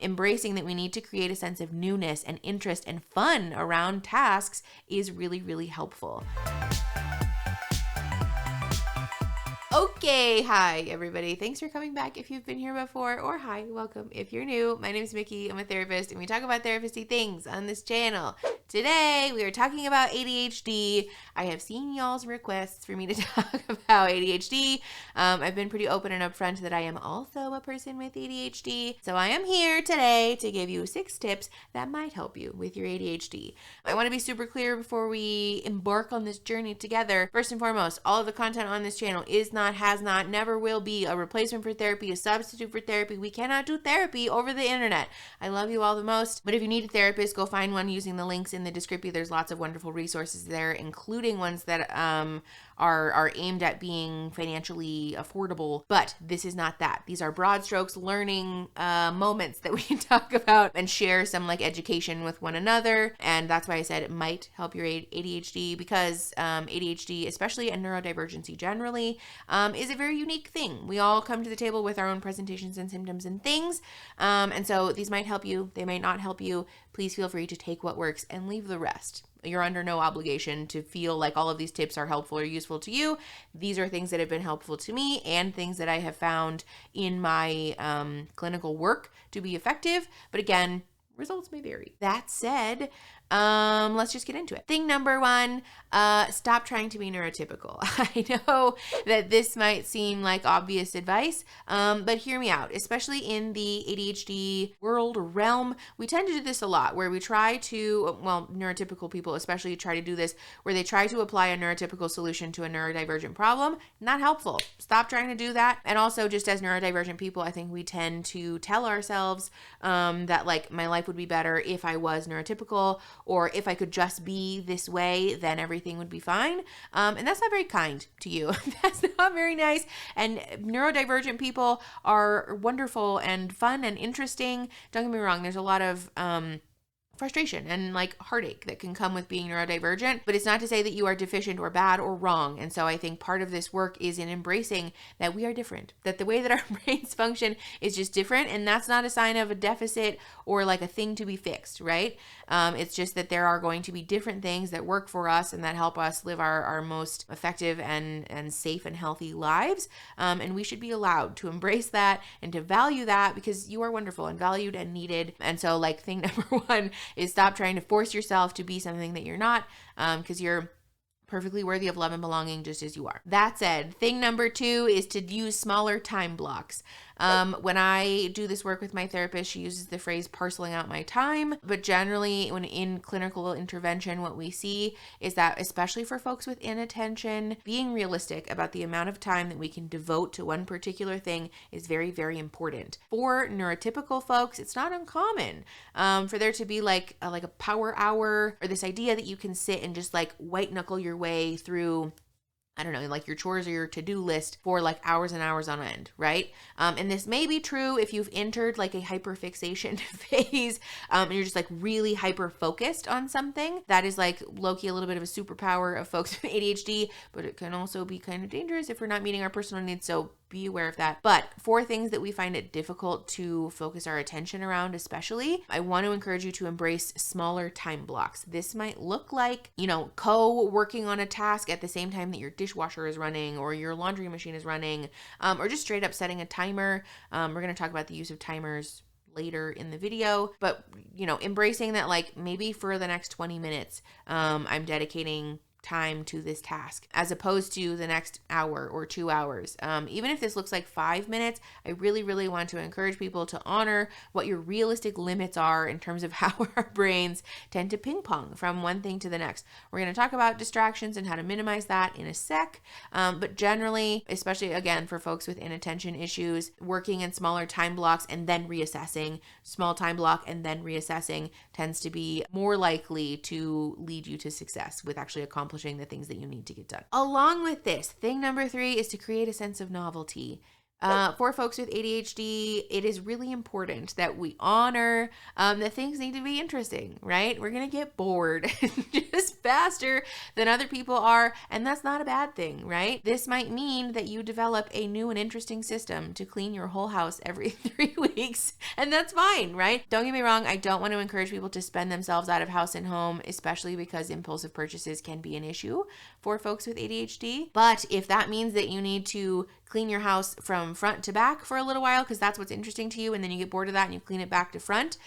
embracing that we need to create a sense of newness and interest and fun around tasks is really, really helpful. Okay, hi everybody. Thanks for coming back if you've been here before, or hi, welcome if you're new. My name is Mickey. I'm a therapist, and we talk about therapist-y things on this channel. Today, we are talking about ADHD. I have seen y'all's requests for me to talk about ADHD. I've been pretty open and upfront that I am also a person with ADHD. So I am here today to give you 6 tips that might help you with your ADHD. I want to be super clear before we embark on this journey together. First and foremost, all of the content on this channel is not, has not, never will be a replacement for therapy, a substitute for therapy. We cannot do therapy over the internet. I love you all the most, but if you need a therapist, go find one using the links in the description. There's lots of wonderful resources there, including ones that are aimed at being financially affordable, but this is not that. These are broad strokes learning moments that we can talk about and share some like education with one another. And that's why I said it might help your ADHD, because ADHD, especially, and neurodivergency generally, is a very unique thing. We all come to the table with our own presentations and symptoms and things. And so these might help you. They might not help you. Please feel free to take what works and leave the rest. You're under no obligation to feel like all of these tips are helpful or useful to you. These are things that have been helpful to me and things that I have found in my clinical work to be effective. But again, results may vary. That said, let's just get into it. Thing number 1, stop trying to be neurotypical. I know that this might seem like obvious advice, but hear me out. Especially in the ADHD world or realm, we tend to do this a lot, where we try to, well, neurotypical people especially try to do this, where they try to apply a neurotypical solution to a neurodivergent problem. Not helpful. Stop trying to do that. And also, just as neurodivergent people, I think we tend to tell ourselves that like my life would be better if I was neurotypical, or if I could just be this way, then everything would be fine. And that's not very kind to you. That's not very nice. And neurodivergent people are wonderful and fun and interesting. Don't get me wrong, there's a lot of frustration and like heartache that can come with being neurodivergent, but it's not to say that you are deficient or bad or wrong. And so I think part of this work is in embracing that we are different, that the way that our brains function is just different, and that's not a sign of a deficit or like a thing to be fixed, right? It's just that there are going to be different things that work for us and that help us live our most effective and safe and healthy lives. And we should be allowed to embrace that and to value that, because you are wonderful and valued and needed. And so like thing number 1 is stop trying to force yourself to be something that you're not, because you're perfectly worthy of love and belonging just as you are. That said, thing number 2 is to use smaller time blocks. When I do this work with my therapist, she uses the phrase parceling out my time, but generally when in clinical intervention, what we see is that, especially for folks with inattention, being realistic about the amount of time that we can devote to one particular thing is very, very important. For neurotypical folks, it's not uncommon for there to be like a power hour, or this idea that you can sit and just like white knuckle your way through, I don't know, like your chores or your to-do list for like hours and hours on end, right? And this may be true if you've entered like a hyperfixation phase, and you're just like really hyper-focused on something. That is like low-key a little bit of a superpower of folks with ADHD, but it can also be kind of dangerous if we're not meeting our personal needs. So be aware of that. But for things that we find it difficult to focus our attention around, especially, I want to encourage you to embrace smaller time blocks. This might look like, co-working on a task at the same time that your dishwasher is running or your laundry machine is running, or just straight up setting a timer. We're going to talk about the use of timers later in the video, but embracing that, like, maybe for the next 20 minutes, I'm dedicating time to this task, as opposed to the next hour or 2 hours. Even if this looks like 5 minutes, I really, really want to encourage people to honor what your realistic limits are in terms of how our brains tend to ping pong from one thing to the next. We're going to talk about distractions and how to minimize that in a sec. But generally, especially again for folks with inattention issues, working in smaller time blocks and then reassessing, small time block and then reassessing, tends to be more likely to lead you to success with actually accomplishing the things that you need to get done. Along with this, thing number 3 is to create a sense of novelty. For folks with ADHD, it is really important that we honor that things need to be interesting, right? We're going to get bored just faster than other people are, and that's not a bad thing, right? This might mean that you develop a new and interesting system to clean your whole house every 3 weeks, and that's fine, right? Don't get me wrong, I don't want to encourage people to spend themselves out of house and home, especially because impulsive purchases can be an issue for folks with ADHD. But if that means that you need to clean your house from front to back for a little while because that's what's interesting to you, and then you get bored of that and you clean it back to front,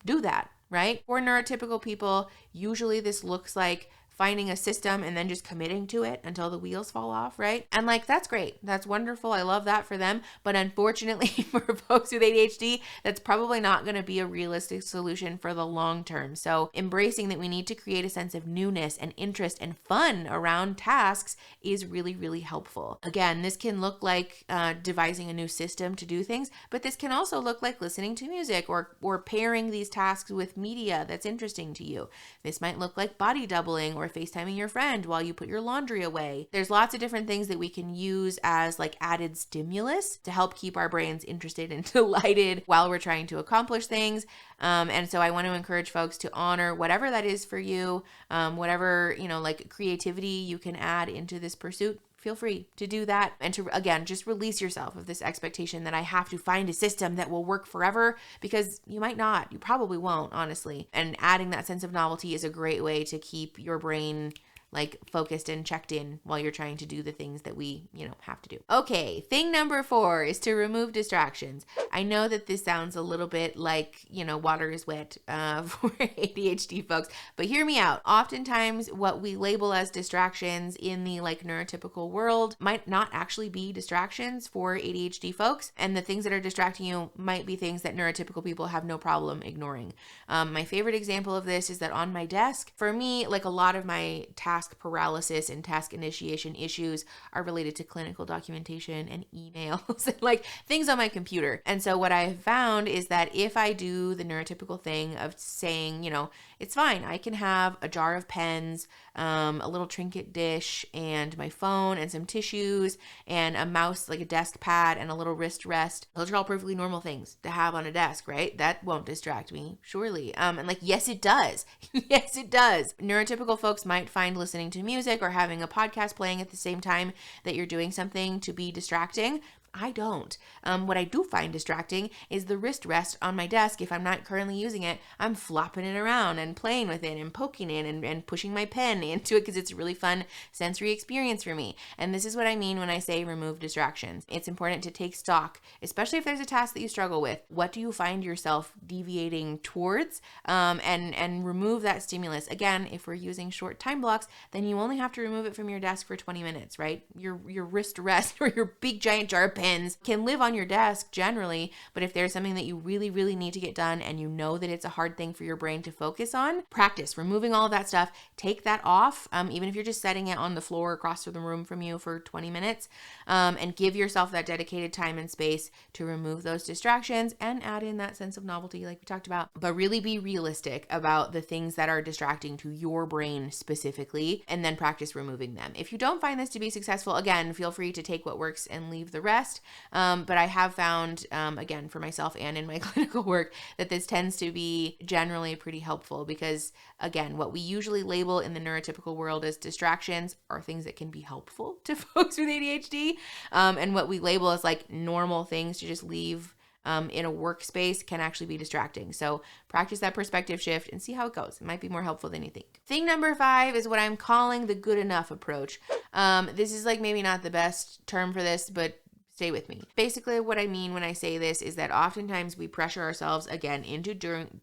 do that, right? For neurotypical people, usually this looks like finding a system and then just committing to it until the wheels fall off, right? And like, that's great. That's wonderful. I love that for them. But unfortunately for folks with ADHD, that's probably not going to be a realistic solution for the long term. So embracing that we need to create a sense of newness and interest and fun around tasks is really, really helpful. Again, this can look like devising a new system to do things, but this can also look like listening to music or pairing these tasks with media that's interesting to you. This might look like body doubling or FaceTiming your friend while you put your laundry away. There's lots of different things that we can use as like added stimulus to help keep our brains interested and delighted while we're trying to accomplish things. And so I want to encourage folks to honor whatever that is for you, whatever, like creativity you can add into this pursuit. Feel free to do that and to, again, just release yourself of this expectation that I have to find a system that will work forever, because you might not. You probably won't, honestly. And adding that sense of novelty is a great way to keep your brain like focused and checked in while you're trying to do the things that we, have to do. Okay, thing number 4 is to remove distractions. I know that this sounds a little bit like, water is wet for ADHD folks, but hear me out. Oftentimes what we label as distractions in the like neurotypical world might not actually be distractions for ADHD folks. And the things that are distracting you might be things that neurotypical people have no problem ignoring. My favorite example of this is that on my desk, for me, like a lot of my task paralysis and task initiation issues are related to clinical documentation and emails and like things on my computer. And so what I have found is that if I do the neurotypical thing of saying, it's fine, I can have a jar of pens, a little trinket dish, and my phone and some tissues and a mouse, like a desk pad and a little wrist rest. Those are all perfectly normal things to have on a desk, right? That won't distract me, surely. And like, yes, it does. Yes, it does. Neurotypical folks might find listening to music or having a podcast playing at the same time that you're doing something to be distracting. I don't. What I do find distracting is the wrist rest on my desk. If I'm not currently using it, I'm flopping it around and playing with it and poking it and pushing my pen into it because it's a really fun sensory experience for me. And this is what I mean when I say remove distractions. It's important to take stock, especially if there's a task that you struggle with. What do you find yourself deviating towards? And remove that stimulus. Again, if we're using short time blocks, then you only have to remove it from your desk for 20 minutes, right? Your wrist rest or your big giant jar of pens can live on your desk generally, but if there's something that you really, really need to get done and you know that it's a hard thing for your brain to focus on, practice removing all of that stuff. Take that off, even if you're just setting it on the floor across the room from you for 20 minutes, and give yourself that dedicated time and space to remove those distractions and add in that sense of novelty like we talked about. But really be realistic about the things that are distracting to your brain specifically, and then practice removing them. If you don't find this to be successful, again, feel free to take what works and leave the rest. But I have found, again, for myself and in my clinical work, that this tends to be generally pretty helpful because, again, what we usually label in the neurotypical world as distractions are things that can be helpful to folks with ADHD. And what we label as like normal things to just leave in a workspace can actually be distracting. So practice that perspective shift and see how it goes. It might be more helpful than you think. Thing number 5 is what I'm calling the good enough approach. This is like maybe not the best term for this, but stay with me. Basically, what I mean when I say this is that oftentimes we pressure ourselves again into doing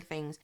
things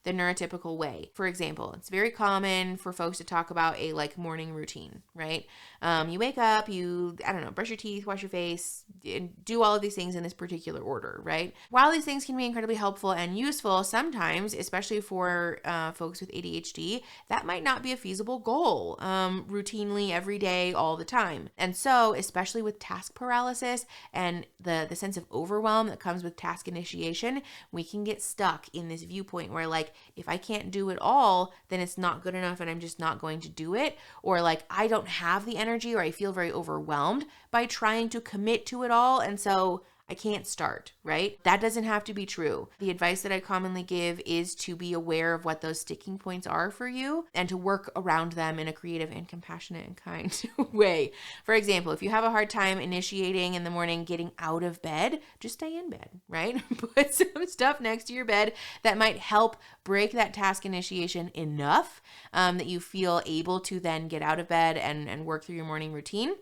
the neurotypical way. For example, it's very common for folks to talk about a like morning routine, right? You wake up, brush your teeth, wash your face, and do all of these things in this particular order, right? While these things can be incredibly helpful and useful, sometimes, especially for folks with ADHD, that might not be a feasible goal routinely every day, all the time. And so, especially with task paralysis and the sense of overwhelm that comes with task initiation, we can get stuck in this viewpoint where like, if I can't do it all, then it's not good enough and I'm just not going to do it. Or like, I don't have the energy, or I feel very overwhelmed by trying to commit to it all. And so I can't start, right? That doesn't have to be true. The advice that I commonly give is to be aware of what those sticking points are for you and to work around them in a creative and compassionate and kind way. For example, if you have a hard time initiating in the morning, getting out of bed, just stay in bed, right? Put some stuff next to your bed that might help break that task initiation enough that you feel able to then get out of bed and work through your morning routine.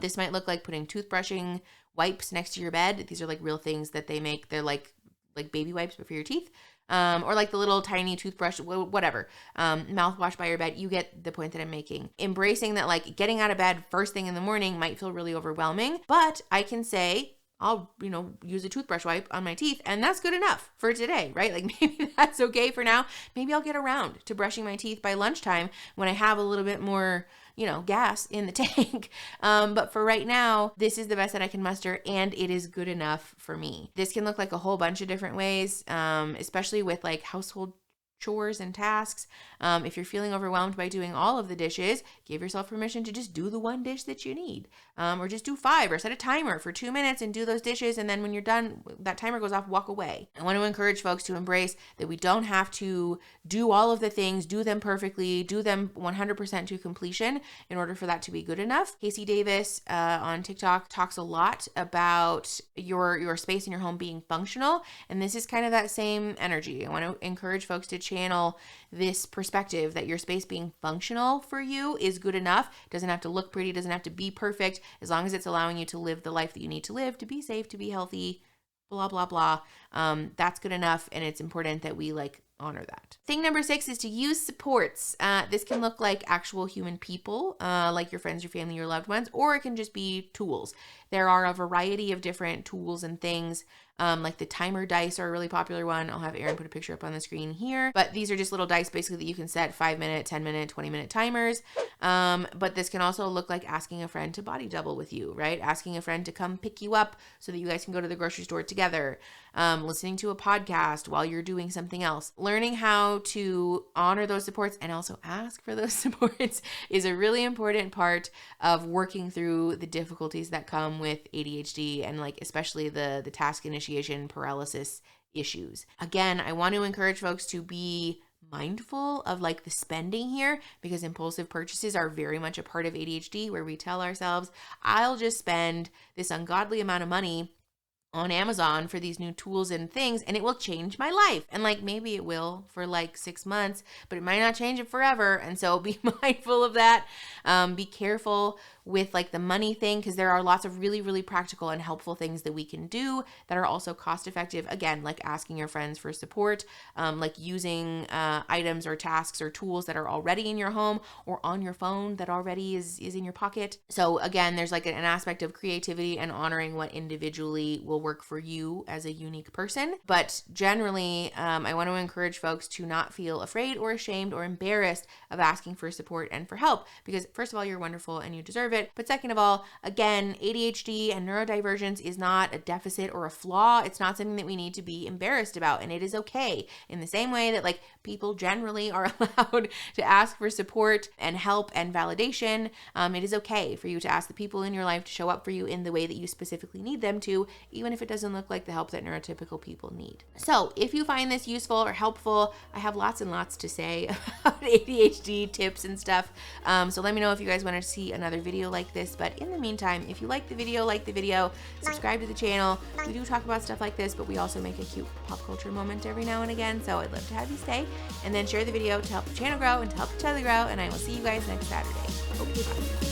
This might look like putting toothbrushing wipes next to your bed. These are like real things that they make. They're like baby wipes, but for your teeth. Or like the little tiny toothbrush, whatever, mouthwash by your bed. You get the point that I'm making. Embracing that like getting out of bed first thing in the morning might feel really overwhelming, but I can say, I'll, use a toothbrush wipe on my teeth, and that's good enough for today, right? Like maybe that's okay for now. Maybe I'll get around to brushing my teeth by lunchtime when I have a little bit more, gas in the tank. But for right now, this is the best that I can muster, and it is good enough for me. This can look like a whole bunch of different ways, especially with like household chores and tasks. If you're feeling overwhelmed by doing all of the dishes, give yourself permission to just do the one dish that you need, or just do 5, or set a timer for 2 minutes and do those dishes. And then when you're done, that timer goes off, walk away. I want to encourage folks to embrace that we don't have to do all of the things, do them perfectly, do them 100% to completion in order for that to be good enough. Casey Davis on TikTok talks a lot about your space in your home being functional. And this is kind of that same energy. I want to encourage folks to channel this perspective that your space being functional for you is good enough. It doesn't have to look pretty, doesn't have to be perfect, as long as it's allowing you to live the life that you need to live, to be safe, to be healthy, blah, blah, blah. That's good enough. And it's important that we honor that. Thing number 6 is to use supports. This can look like actual human people, like your friends, your family, your loved ones, or it can just be tools. There are a variety of different tools and things. Like the timer dice are a really popular one. I'll have Erin put a picture up on the screen here. But these are just little dice basically that you can set 5-minute, 10-minute, 20-minute timers. But this can also look like asking a friend to body double with you, right? Asking a friend to come pick you up so that you guys can go to the grocery store together. Listening to a podcast while you're doing something else. Learning how to honor those supports and also ask for those supports is a really important part of working through the difficulties that come with ADHD and especially the task initiation paralysis issues. Again, I want to encourage folks to be mindful of the spending here, because impulsive purchases are very much a part of ADHD, where we tell ourselves, I'll just spend this ungodly amount of money on Amazon for these new tools and things, and it will change my life. And maybe it will for 6 months, but it might not change it forever. And so be mindful of that. Be careful with the money thing, because there are lots of really, really practical and helpful things that we can do that are also cost effective. Again, asking your friends for support, using items or tasks or tools that are already in your home or on your phone that already is in your pocket. So again, there's an aspect of creativity and honoring what individually will work for you as a unique person. But generally, I want to encourage folks to not feel afraid or ashamed or embarrassed of asking for support and for help, because first of all, you're wonderful and you deserve it. But second of all, again, ADHD and neurodivergence is not a deficit or a flaw. It's not something that we need to be embarrassed about, and it is okay. In the same way that people generally are allowed to ask for support and help and validation, it is okay for you to ask the people in your life to show up for you in the way that you specifically need them to, even if it doesn't look like the help that neurotypical people need. So if you find this useful or helpful, I have lots and lots to say about ADHD tips and stuff. So let me know if you guys want to see another video like this. But in the meantime, if you like the video, subscribe to the channel. We do talk about stuff like this, but we also make a cute pop culture moment every now and again. So I'd love to have you stay, and then share the video to help the channel grow and to help each other grow. And I will see you guys next Saturday. Okay, bye.